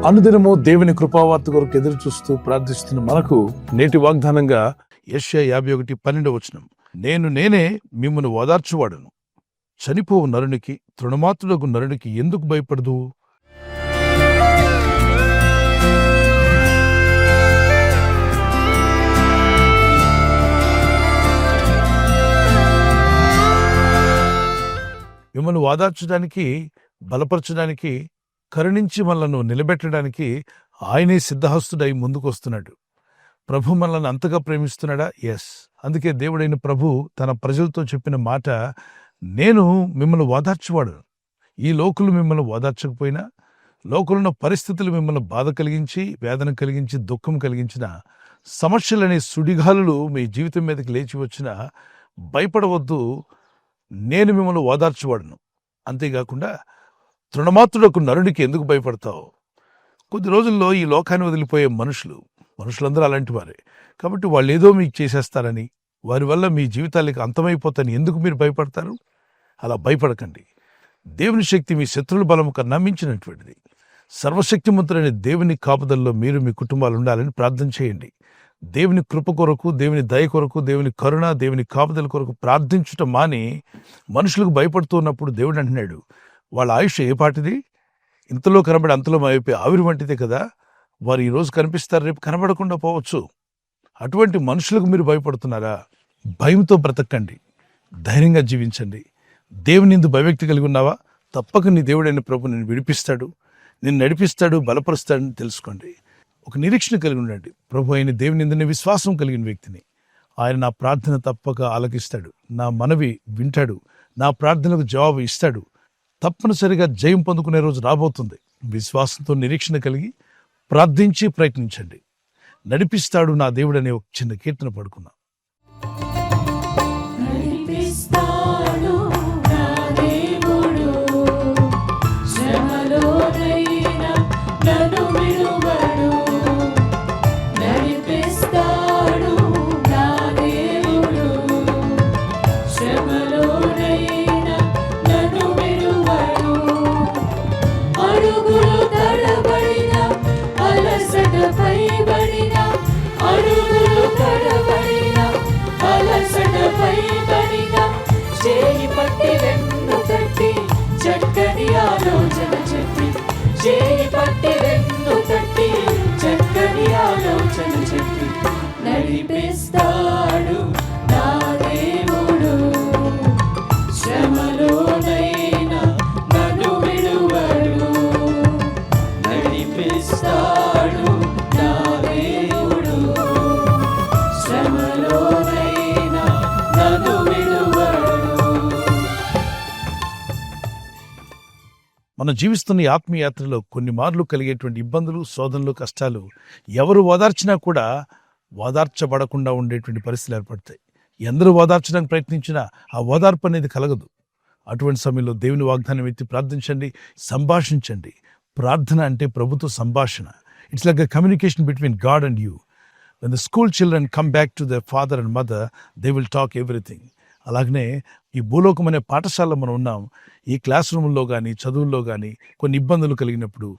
అనుదినము దేవుని కృపావార్త కొరకు ఎదురు చూస్తూ ప్రార్థిస్తున్న మనకు నేటి వాగ్దానంగా యెషయా 51:12 నేనే మిమ్మును ఓదార్చువాడను, చనిపోవు నరునికి తృణమాత్రుడగు నరునికి ఎందుకు భయపడదు? మిమ్మల్ని ఓదార్చడానికి, బలపరచడానికి, కరుణించి మనలను నిలబెట్టడానికి ఆయనే సిద్ధహస్తుడై ముందుకొస్తున్నాడు. ప్రభు మనల్ని అంతగా ప్రేమిస్తున్నాడా? ఎస్. అందుకే దేవుడైన ప్రభు తన ప్రజలతో చెప్పిన మాట, నేను మిమ్మల్ని ఓదార్చువాడు. ఈ లోకులు మిమ్మల్ని ఓదార్చకపోయినా, లోకులున్న పరిస్థితులు మిమ్మల్ని బాధ కలిగించి, వేదన కలిగించి, దుఃఖం కలిగించిన, సమస్యలనే సుడిగాలులు మీ జీవితం మీదకి లేచి వచ్చినా భయపడవద్దు, నేను మిమ్మల్ని ఓదార్చువాడును. అంతేకాకుండా తృణమాత్రుడకు నరునికి ఎందుకు భయపడతావు? కొద్ది రోజుల్లో ఈ లోకాన్ని వదిలిపోయే మనుషులందరూ అలాంటి వారే. కాబట్టి వాళ్ళు ఏదో మీకు చేసేస్తారని, వారి వల్ల మీ జీవితాలకి అంతమైపోతారని ఎందుకు మీరు భయపడతారు? అలా భయపడకండి. దేవుని శక్తి మీ శత్రువుల బలము కన్నా మించినటువంటిది. సర్వశక్తిమంతుడైన దేవుని కాపుదల్లో మీరు మీ కుటుంబాలు ఉండాలని ప్రార్థన చేయండి. దేవుని కృప కొరకు, దేవుని దయ కొరకు, దేవుని కరుణ, దేవుని కాపుదల కొరకు ప్రార్థించటం మాని మనుషులకు భయపడుతూ ఉన్నప్పుడు దేవుడు అంటున్నాడు, వాళ్ళ ఆయుష్ ఏ పాటిది? ఇంతలో కనబడి అంతలో అయిపోయి ఆవిరి వంటిదే కదా. వారు ఈరోజు కనిపిస్తారు, రేపు కనబడకుండా పోవచ్చు. అటువంటి మనుషులకు మీరు భయపడుతున్నారా? భయంతో బ్రతకండి, ధైర్యంగా జీవించండి. దేవుని యందు భయభక్తి కలిగి ఉన్నావా? తప్పక నీ దేవుడైన ప్రభు నిన్ను విడిపిస్తాడు, నిన్ను నడిపిస్తాడు, బలపరుస్తాడని తెలుసుకోండి. ఒక నిరీక్షణ కలిగి ఉండండి. ప్రభు అయిన దేవుని యందు విశ్వాసం కలిగిన వ్యక్తిని. ఆయన నా ప్రార్థన తప్పక ఆలకిస్తాడు, నా మనవి వింటాడు, నా ప్రార్థనలకు జవాబు ఇస్తాడు. తప్పనిసరిగా జయం పొందుకునే రోజు రాబోతుంది. విశ్వాసంతో నిరీక్షణ కలిగి ప్రార్థించి ప్రయత్నించండి. నడిపిస్తాడు నా దేవుడు అనే ఒక చిన్న కీర్తన పడుకున్నా. నడిపిస్తాడు నా దేవుడు, శ్రమలోనైనా నన్ను విడువడు. నడిపిస్తాడు నా దేవుడు, శ్రమలోనైనా నన్ను విడువడు. మనం జీవిస్తున్న ఈ ఆత్మీయాత్రలో కొన్ని మార్లు కలిగేటువంటి ఇబ్బందులు, శోధనలు, కష్టాలు ఎవరు ఓదార్చినా కూడా ఓదార్చబడకుండా ఉండేటువంటి పరిస్థితులు ఏర్పడతాయి. ఎందరూ ఓదార్చడానికి ప్రయత్నించినా ఆ ఓదార్పు అనేది కలగదు. అటువంటి సమయంలో దేవుని వాగ్దానం ఎత్తి ప్రార్థించండి, సంభాషించండి. ప్రార్థన అంటే ప్రభుత్వ సంభాషణ. It's like a communication between God and you. When the school children come back to the father and mother, they will talk everything. అలాగనే ఈ భూలోకం అనే పాఠశాలలో మనం ఉన్నాం. ఈ క్లాస్ రూముల్లో కానీ, చదువుల్లో కానీ కొన్ని ఇబ్బందులు కలిగినప్పుడు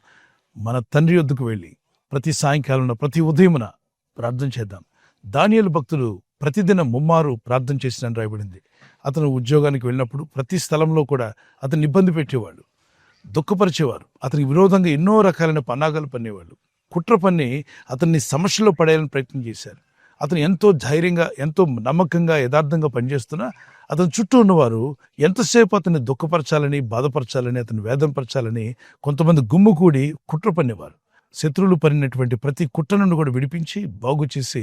మన తండ్రి వద్దకు వెళ్ళి ప్రతి సాయంకాలం, ప్రతి ఉదయమున ప్రార్థన చేద్దాం. దానియేలు భక్తుడు ప్రతిదినం 3 మారు ప్రార్థన చేసినని రాయబడింది. అతను ఉద్యోగానికి వెళ్ళినప్పుడు ప్రతి స్థలంలో కూడా అతన్ని ఇబ్బంది పెట్టేవాళ్ళు, దుఃఖపరిచేవారు, అతనికి విరోధంగా ఎన్నో రకాలైన పన్నాగాలు పన్నేవాళ్ళు, కుట్ర పన్ని అతన్ని సమస్యలో పడేయాలని ప్రయత్నం చేశారు. అతను ఎంతో ధైర్యంగా, ఎంతో నమ్మకంగా, యథార్థంగా పనిచేస్తున్నా అతని చుట్టూ ఉన్నవారు ఎంతసేపు అతన్ని దుఃఖపరచాలని, బాధపరచాలని, అతన్ని వేదంపరచాలని కొంతమంది గుమ్ము కూడి కుట్ర పన్నేవారు. శత్రువులు పడినటువంటి ప్రతి కుట్ర నుండి కూడా విడిపించి బాగు చేసి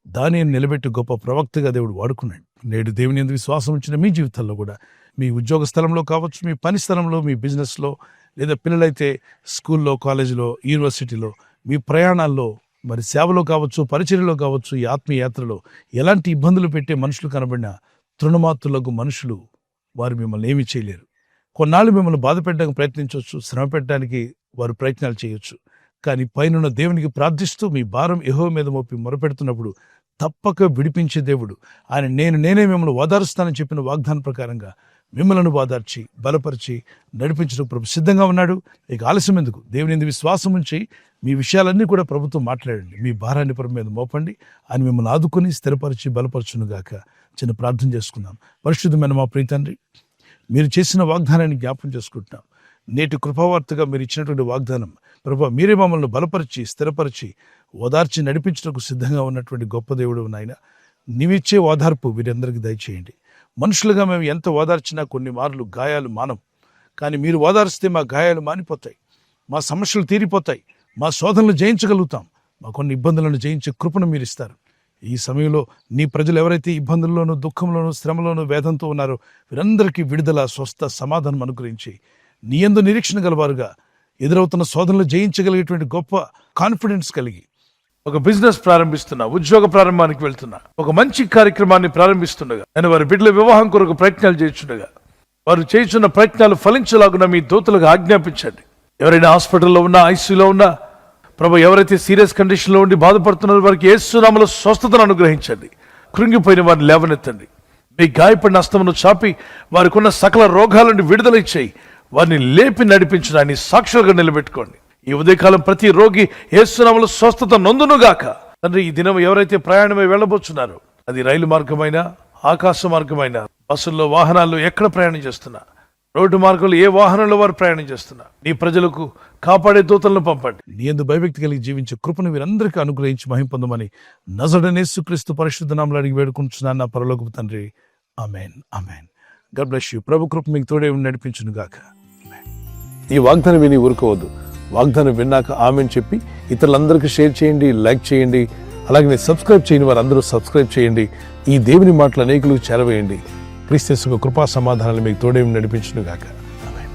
దానిని నిలబెట్టి గొప్ప ప్రవక్తగా దేవుడు వాడుకున్నాడు. నేడు దేవుని యందు విశ్వాసం ఉంచిన మీ జీవితాల్లో కూడా, మీ ఉద్యోగ స్థలంలో కావచ్చు, మీ పని స్థలంలో, మీ బిజినెస్లో, లేదా పిల్లలైతే స్కూల్లో, కాలేజీలో, యూనివర్సిటీలో, మీ ప్రయాణాల్లో, మరి సేవలో కావచ్చు, పరిచర్యలో కావచ్చు, ఈ ఆత్మీయ యాత్రలో ఎలాంటి ఇబ్బందులు పెట్టే మనుషులు కనబడినా తృణమాత్రులకు మనుషులు వారు మిమ్మల్ని ఏమీ చేయలేరు. కొన్నాళ్ళు మిమ్మల్ని బాధ పెట్టడానికి ప్రయత్నించవచ్చు, శ్రమ పెట్టడానికి వారు ప్రయత్నాలు చేయొచ్చు. కానీ పైనున్న దేవునికి ప్రార్థిస్తూ మీ భారం యెహోవా మీద మోపి మొరపెడుతున్నప్పుడు తప్పక విడిపించే దేవుడు ఆయన. నేనే మిమ్మల్ని ఓదారుస్తానని చెప్పిన వాగ్దానం ప్రకారంగా మిమ్మలను ఓదార్చి బలపరిచి నడిపించడం ప్రభు సిద్ధంగా ఉన్నాడు. ఇక ఆలస్యం ఎందుకు? దేవుని యందు విశ్వాసం ఉంచి మీ విషయాలన్నీ కూడా ప్రభుత్వం మాట్లాడండి. మీ భారాన్ని ప్రభు మీద మోపండి. ఆయన మిమ్మల్ని ఆదుకొని స్థిరపరిచి బలపరచునుగాక. చిన్న ప్రార్థన చేసుకుందాం. పరిశుద్ధమైన మా ప్రియ తండ్రి, మీరు చేసిన వాగ్దానాన్ని జ్ఞాపం చేసుకుంటున్నాం. నేటి కృపావార్తగా మీరు ఇచ్చినటువంటి వాగ్దానం ప్రభు, మీరే మమ్మల్ని బలపరిచి స్థిరపరిచి ఓదార్చి నడిపించడానికి సిద్ధంగా ఉన్నటువంటి గొప్ప దేవుడు నాయన. నీవిచ్చే ఓదార్పు వీరందరికీ దయచేయండి. మనుషులుగా మేము ఎంత ఓదార్చినా కొన్ని మార్లు గాయాలు మానం, కానీ మీరు ఓదార్స్తే మా గాయాలు మానిపోతాయి, మా సమస్యలు తీరిపోతాయి, మా శోధనలు జయించగలుగుతాం, మా కొన్ని ఇబ్బందులను జయించే కృపను మీరు ఇస్తారు. ఈ సమయంలో నీ ప్రజలు ఎవరైతే ఇబ్బందుల్లోనూ దుఃఖంలోనూ శ్రమలోనూ వేదంతో ఉన్నారో వీరందరికీ విడుదల, స్వస్థ, సమాధానం అనుగ్రహించి నీ యందు నిరీక్షణ గలవారుగా ఎదురవుతున్న శోధనలు జయించగలిగేటువంటి గొప్ప కాన్ఫిడెన్స్ కలిగి ఒక బిజినెస్ ప్రారంభిస్తున్నా, ఉద్యోగ ప్రారంభానికి వెళ్తున్నా, ఒక మంచి కార్యక్రమాన్ని ప్రారంభిస్తుండగా, నేను వారి బిడ్డల వివాహం కొరకు ప్రయత్నాలు చేస్తుండగా వారు చేస్తున్న ప్రయత్నాలు ఫలించలాగున మీ దూతలకు ఆజ్ఞాపించండి. ఎవరైనా హాస్పిటల్లో ఉన్నా, ఐసీయూలో ఉన్నా ప్రభు, ఎవరైతే సీరియస్ కండిషన్లో ఉండి బాధపడుతున్నారో వారికి యేసు నామములో స్వస్థతను అనుగ్రహించండి. కృంగిపోయిన వారిని లేవనెత్తండి. మీ గాయపడిన హస్తమును చాపి వారికి ఉన్న సకల రోగాల నుండి విడుదల ఇచ్చేయి. వారిని లేపి నడిపించడాన్ని సాక్షులుగా నిలబెట్టుకోండి. ఈ ఉదయకాలం ప్రతి రోగి యేసు నామములో స్వస్థత నొందునుగాక. తండ్రి, ఈ దినం ఎవరైతే ప్రయాణమై వెళ్ళబోతున్నారో, అది రైలు మార్గమైనా, ఆకాశ మార్గమైనా, బస్సుల్లో, వాహనాల్లో ఎక్కడ ప్రయాణం చేస్తున్నా, రోడ్డు మార్గంలో ఏ వాహనంలో వారు ప్రయాణం చేస్తున్నా, నీ ప్రజలకు కాపాడే దూతలను పంపండి. నీ యందు భయభక్తి కలిగి జీవించే కృపను వీరందరికీ అనుగ్రహించి మహిమ పొందమని నజరేయుడైన యేసుక్రీస్తు పరిశుద్ధ నామములో అడిగి వేడుకుంటున్నాను నా పరలోకపు తండ్రి. ఆమేన్, ఆమేన్. God bless you. ప్రభు కృప మీకు తోడే ఉండి నడిపించును గాక. ఈ వాగ్దానం విని ఊరుకోవద్దు. వాగ్దానం విన్నాక ఆమెన్ చెప్పి ఇతరులందరికీ షేర్ చేయండి, లైక్ చేయండి. అలాగే సబ్స్క్రైబ్ చేయని వారందరూ సబ్స్క్రైబ్ చేయండి. ఈ దేవుని మాటలు అనేకులకు చేరవేయండి. క్రీస్తు కృపా సమాధానాలు మీకు తోడే నడిపించును గాక. ఆమేన్.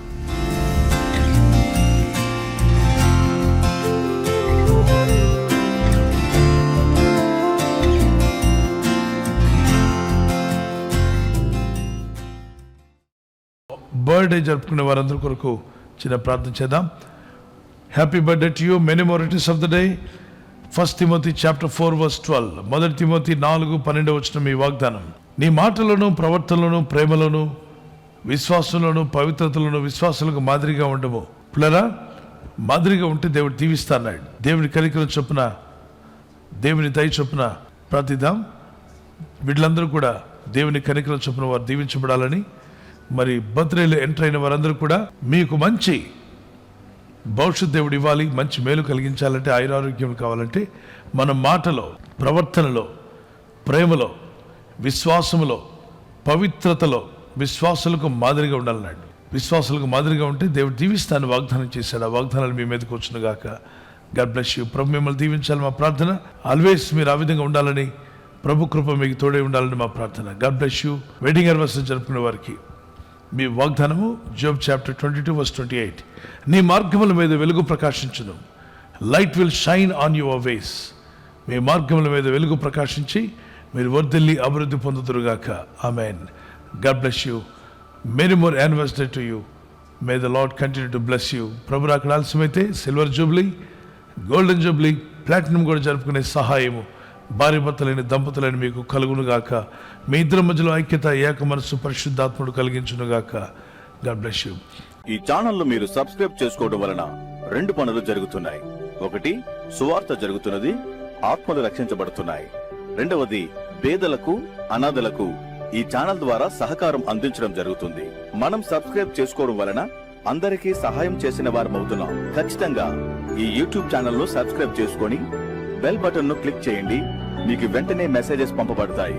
బర్త్డే జరుపుకునే వారందరి కొరకు చిన్న ప్రార్థన చేద్దాం. Happy birthday to you. Many more returns of the day. 1 Timothy chapter 4 verse 12. 1 Timothy 4:12 వచ్చిన మీ వాగ్దానం. నీ మాటలను, ప్రవర్తనలను, ప్రేమలను, విశ్వాసంలోను, పవిత్రతలను విశ్వాసాలకు మాదిరిగా ఉండము. పిల్లరా, మాదిరిగా ఉంటే దేవుడు దీవిస్తాన్నాడు. దేవుని కనికరం చొప్పున, దేవుని దయ చొప్పున ప్రార్థిద్దాం. వీళ్ళందరూ కూడా దేవుని కనికరం చొప్పున వారు దీవించబడాలని, మరి బర్త్డేలో ఎంటర్ అయిన వారందరూ కూడా మీకు మంచి భవిష్యత్ దేవుడు ఇవ్వాలి, మంచి మేలు కలిగించాలంటే, ఆయురారోగ్యం కావాలంటే మన మాటలో, ప్రవర్తనలో, ప్రేమలో, విశ్వాసములో, పవిత్రతలో విశ్వాసులకు మాదిరిగా ఉండాలన్నాడు. విశ్వాసులకు మాదిరిగా ఉంటే దేవుడు దీవిస్తాను వాగ్దానం చేశాడు. ఆ వాగ్దానాలు మీ మీదకి వచ్చును గాక. God bless you. ప్రభు మిమ్మల్ని దీవించాలి మా ప్రార్థన. ఆల్వేస్ మీరు ఆ విధంగా ఉండాలని, ప్రభు కృప మీకు తోడే ఉండాలని మా ప్రార్థన. God bless you. Wedding anniversary జరుపుకునే వారికి మీ వాగ్దానము జాబ్ చాప్టర్ 22 verse 28. నీ మార్గముల మీద వెలుగు ప్రకాశించును. Light will shine on your ways. మీ మార్గముల మీద వెలుగు ప్రకాశించి మీరు వర్ధిల్లి అభివృద్ధి పొందుతురుగాక. ఆమెన్. God bless you. Many more anniversary to you. May the Lord continue to bless you. ప్రభు అక్కడ ఆలస్యమైతే silver jubilee, golden jubilee, platinum కూడా జరుపుకునే సహాయము భార్య భర్తలైన దంపతులైన మీకు కలుగునుగాక. మీ ఇద్దరి మధ్యలో ఐక్యత, ఏక మనస్సు పరిశుద్ధాత్ముడు కలిగించునుగాక. God bless you. ఈ ఛానల్ మీరు సబ్స్క్రైబ్ చేసుకోవడం వలన 2 పనులు జరుగుతున్నాయి. ఒకటి, సువార్త జరుగుతున్నది, ఆత్మలు రక్షించబడుతున్నాయి. రెండవది, పేదలకు, అనాథలకు ఈ ఛానల్ ద్వారా సహకారం అందించడం జరుగుతుంది. మనం సబ్స్క్రైబ్ చేసుకోవడం వలన అందరికీ సహాయం చేసిన వారమవుతున్నాం. ఖచ్చితంగా ఈ యూట్యూబ్ ఛానల్ ను సబ్స్క్రైబ్ చేసుకొని బెల్ బటన్ ను క్లిక్ చేయండి. మీకు వెంటనే మెసేజెస్ పంపబడతాయి.